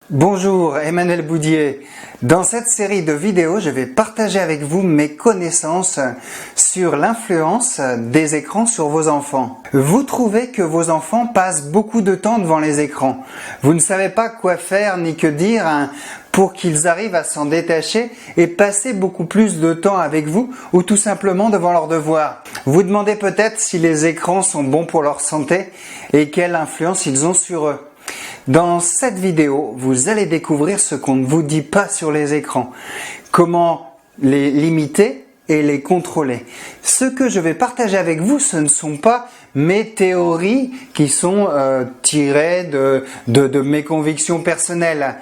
Bonjour, Emmanuel Boudier. Dans cette série de vidéos, je vais partager avec vous mes connaissances sur l'influence des écrans sur vos enfants. Vous trouvez que vos enfants passent beaucoup de temps devant les écrans. Vous ne savez pas quoi faire ni que dire pour qu'ils arrivent à s'en détacher et passer beaucoup plus de temps avec vous ou tout simplement devant leurs devoirs. Vous demandez peut-être si les écrans sont bons pour leur santé et quelle influence ils ont sur eux. Dans cette vidéo, vous allez découvrir ce qu'on ne vous dit pas sur les écrans, comment les limiter et les contrôler. Ce que je vais partager avec vous, ce ne sont pas mes théories qui sont tirées de mes convictions personnelles,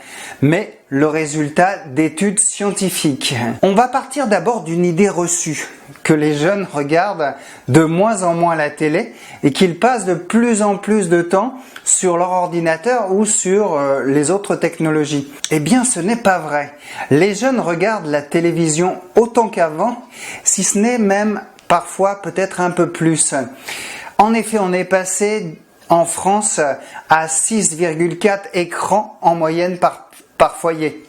mais le résultat d'études scientifiques. On va partir d'abord d'une idée reçue, que les jeunes regardent de moins en moins la télé et qu'ils passent de plus en plus de temps sur leur ordinateur ou sur les autres technologies. Eh bien, ce n'est pas vrai. Les jeunes regardent la télévision autant qu'avant, si ce n'est même parfois peut-être un peu plus. En effet, on est passé en France à 6,4 écrans en moyenne par foyer.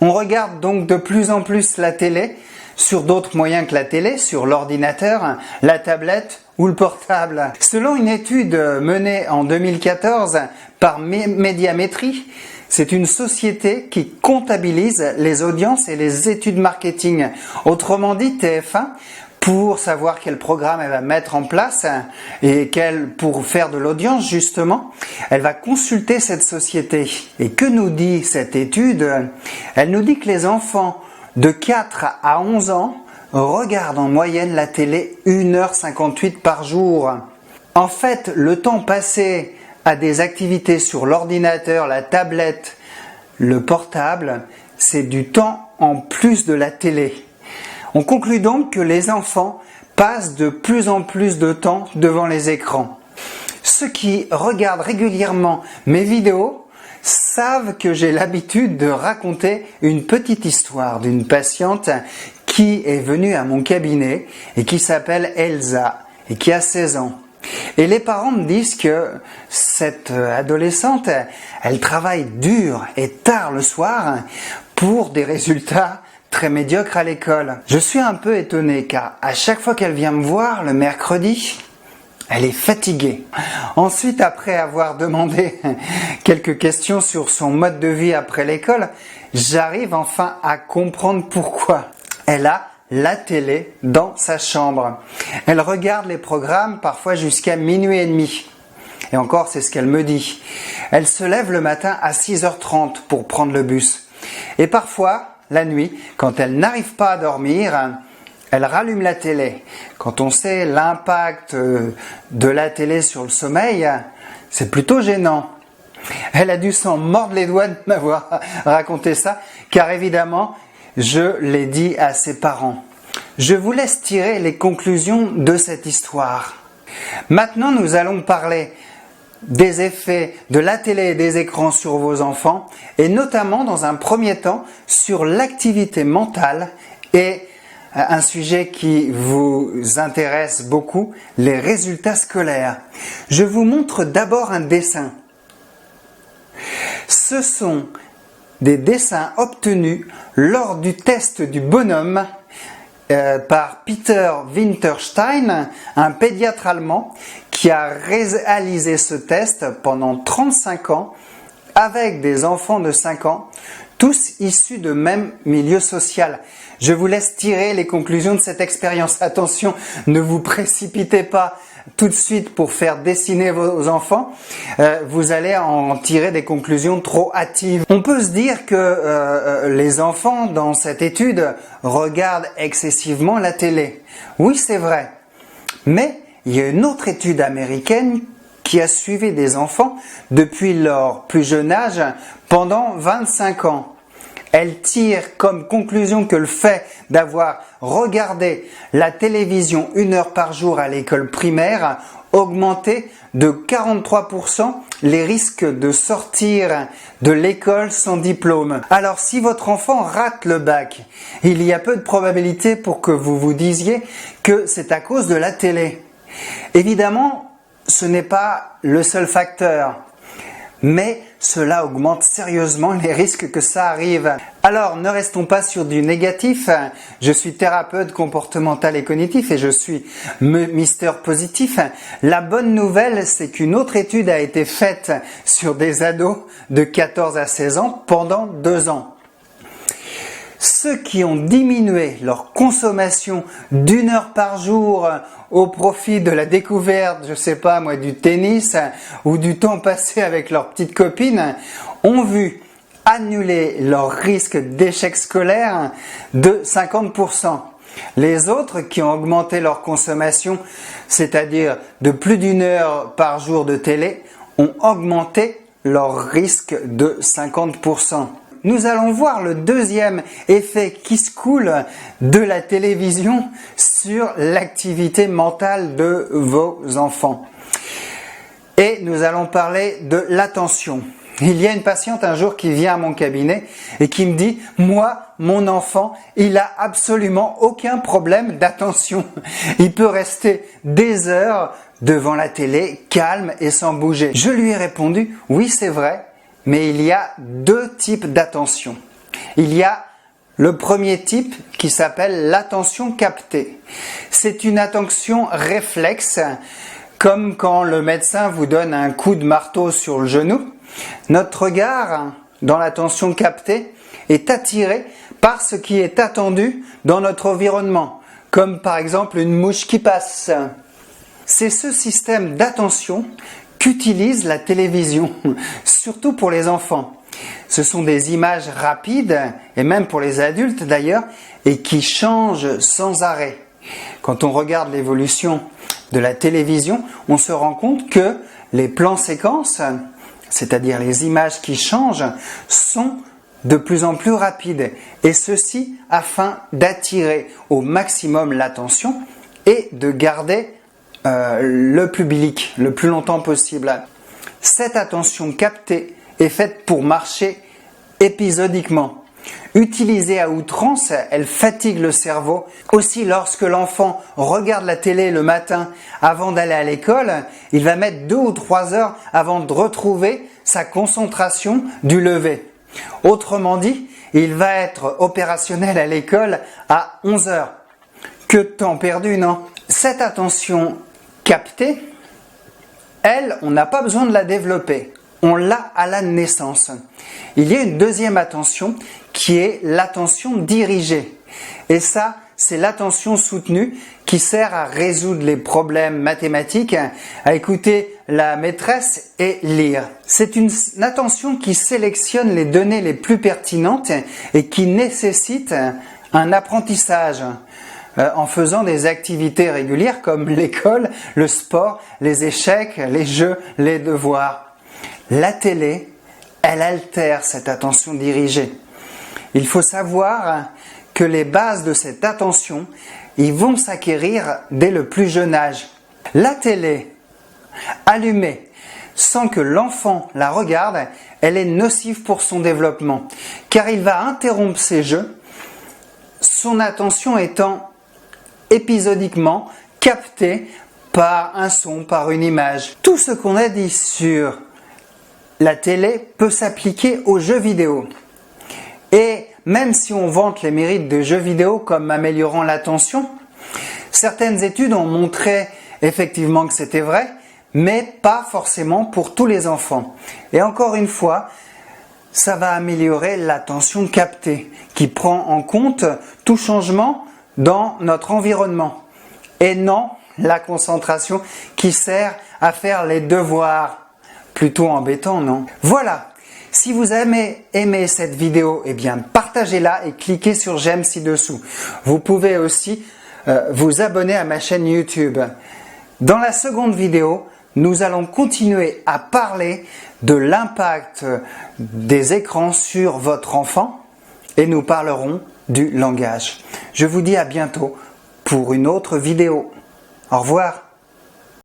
On regarde donc de plus en plus la télé sur d'autres moyens que la télé, sur l'ordinateur, la tablette ou le portable. Selon une étude menée en 2014 par Médiamétrie, c'est une société qui comptabilise les audiences et les études marketing. Autrement dit, TF1, pour savoir quel programme elle va mettre en place et pour faire de l'audience justement, elle va consulter cette société. Et que nous dit cette étude? Elle nous dit que les enfants de 4 à 11 ans regardent en moyenne la télé 1h58 par jour. En fait, le temps passé à des activités sur l'ordinateur, la tablette, le portable, c'est du temps en plus de la télé. On conclut donc que les enfants passent de plus en plus de temps devant les écrans. Ceux qui regardent régulièrement mes vidéos savent que j'ai l'habitude de raconter une petite histoire d'une patiente qui est venue à mon cabinet et qui s'appelle Elsa et qui a 16 ans. Et les parents me disent que cette adolescente, elle travaille dur et tard le soir pour des résultats très médiocre à l'école. Je suis un peu étonné car à chaque fois qu'elle vient me voir le mercredi, elle est fatiguée. Ensuite, après avoir demandé quelques questions sur son mode de vie après l'école, j'arrive enfin à comprendre pourquoi. Elle a la télé dans sa chambre. Elle regarde les programmes parfois jusqu'à minuit et demi. Et encore, c'est ce qu'elle me dit. Elle se lève le matin à 6h30 pour prendre le bus. Et parfois, la nuit, quand elle n'arrive pas à dormir, elle rallume la télé. Quand on sait l'impact de la télé sur le sommeil, c'est plutôt gênant. Elle a dû s'en mordre les doigts de m'avoir raconté ça, car évidemment, je l'ai dit à ses parents. Je vous laisse tirer les conclusions de cette histoire. Maintenant, nous allons parler des effets de la télé et des écrans sur vos enfants et notamment dans un premier temps sur l'activité mentale et un sujet qui vous intéresse beaucoup, les résultats scolaires. Je vous montre d'abord un dessin. Ce sont des dessins obtenus lors du test du bonhomme par Peter Winterstein, un pédiatre allemand qui a réalisé ce test pendant 35 ans avec des enfants de 5 ans, tous issus de même milieu social. Je vous laisse tirer les conclusions de cette expérience. Attention, ne vous précipitez pas tout de suite pour faire dessiner vos enfants. Vous allez en tirer des conclusions trop hâtives. On peut se dire que les enfants dans cette étude regardent excessivement la télé. Oui, c'est vrai. Mais il y a une autre étude américaine qui a suivi des enfants depuis leur plus jeune âge pendant 25 ans. Elle tire comme conclusion que le fait d'avoir regardé la télévision 1 heure par jour à l'école primaire augmentait de 43% les risques de sortir de l'école sans diplôme. Alors si votre enfant rate le bac, il y a peu de probabilité pour que vous vous disiez que c'est à cause de la télé. Évidemment, ce n'est pas le seul facteur, mais cela augmente sérieusement les risques que ça arrive. Alors, ne restons pas sur du négatif. Je suis thérapeute comportemental et cognitif et je suis Mister Positif. La bonne nouvelle, c'est qu'une autre étude a été faite sur des ados de 14 à 16 ans pendant 2 ans. Ceux qui ont diminué leur consommation d'1 heure par jour au profit de la découverte, je sais pas moi, du tennis ou du temps passé avec leurs petites copines, ont vu annuler leur risque d'échec scolaire de 50%. Les autres qui ont augmenté leur consommation, c'est-à-dire de plus d'1 heure par jour de télé, ont augmenté leur risque de 50%. Nous allons voir le deuxième effet qui se coule de la télévision sur l'activité mentale de vos enfants. Et nous allons parler de l'attention. Il y a une patiente un jour qui vient à mon cabinet et qui me dit « Moi, mon enfant, il a absolument aucun problème d'attention. Il peut rester des heures devant la télé, calme et sans bouger. » Je lui ai répondu « Oui, c'est vrai. Mais il y a 2 types d'attention. Il y a le premier type qui s'appelle l'attention captée. C'est une attention réflexe, comme quand le médecin vous donne un coup de marteau sur le genou. Notre regard, dans l'attention captée, est attiré par ce qui est attendu dans notre environnement, comme par exemple une mouche qui passe. C'est ce système d'attention qu'utilise la télévision, surtout pour les enfants. Ce sont des images rapides, et même pour les adultes d'ailleurs, et qui changent sans arrêt. Quand on regarde l'évolution de la télévision, on se rend compte que les plans séquences, c'est-à-dire les images qui changent, sont de plus en plus rapides, et ceci afin d'attirer au maximum l'attention et de garder le public le plus longtemps possible. Cette attention captée est faite pour marcher épisodiquement. Utilisée à outrance, elle fatigue le cerveau. Aussi, lorsque l'enfant regarde la télé le matin avant d'aller à l'école, il va mettre 2 ou 3 heures avant de retrouver sa concentration du lever. Autrement dit, il va être opérationnel à l'école à 11 heures. Que de temps perdu, non? Cette attention captée, elle, on n'a pas besoin de la développer. On l'a à la naissance. Il y a une deuxième attention qui est l'attention dirigée. Et ça, c'est l'attention soutenue qui sert à résoudre les problèmes mathématiques, à écouter la maîtresse et lire. C'est une attention qui sélectionne les données les plus pertinentes et qui nécessite un apprentissage en faisant des activités régulières comme l'école, le sport, les échecs, les jeux, les devoirs. La télé, elle altère cette attention dirigée. Il faut savoir que les bases de cette attention, ils vont s'acquérir dès le plus jeune âge. La télé, allumée, sans que l'enfant la regarde, elle est nocive pour son développement, car il va interrompre ses jeux, son attention étant épisodiquement captée par un son, par une image. Tout ce qu'on a dit sur la télé peut s'appliquer aux jeux vidéo. Et même si on vante les mérites de jeux vidéo comme améliorant l'attention, certaines études ont montré effectivement que c'était vrai, mais pas forcément pour tous les enfants. Et encore une fois, ça va améliorer l'attention captée, qui prend en compte tout changement dans notre environnement. Et non la concentration qui sert à faire les devoirs. Plutôt embêtant, non? Voilà. Si vous avez aimé cette vidéo, eh bien partagez-la et cliquez sur j'aime ci-dessous. Vous pouvez aussi vous abonner à ma chaîne YouTube. Dans la seconde vidéo, nous allons continuer à parler de l'impact des écrans sur votre enfant et nous parlerons du langage. Je vous dis à bientôt pour une autre vidéo. Au revoir.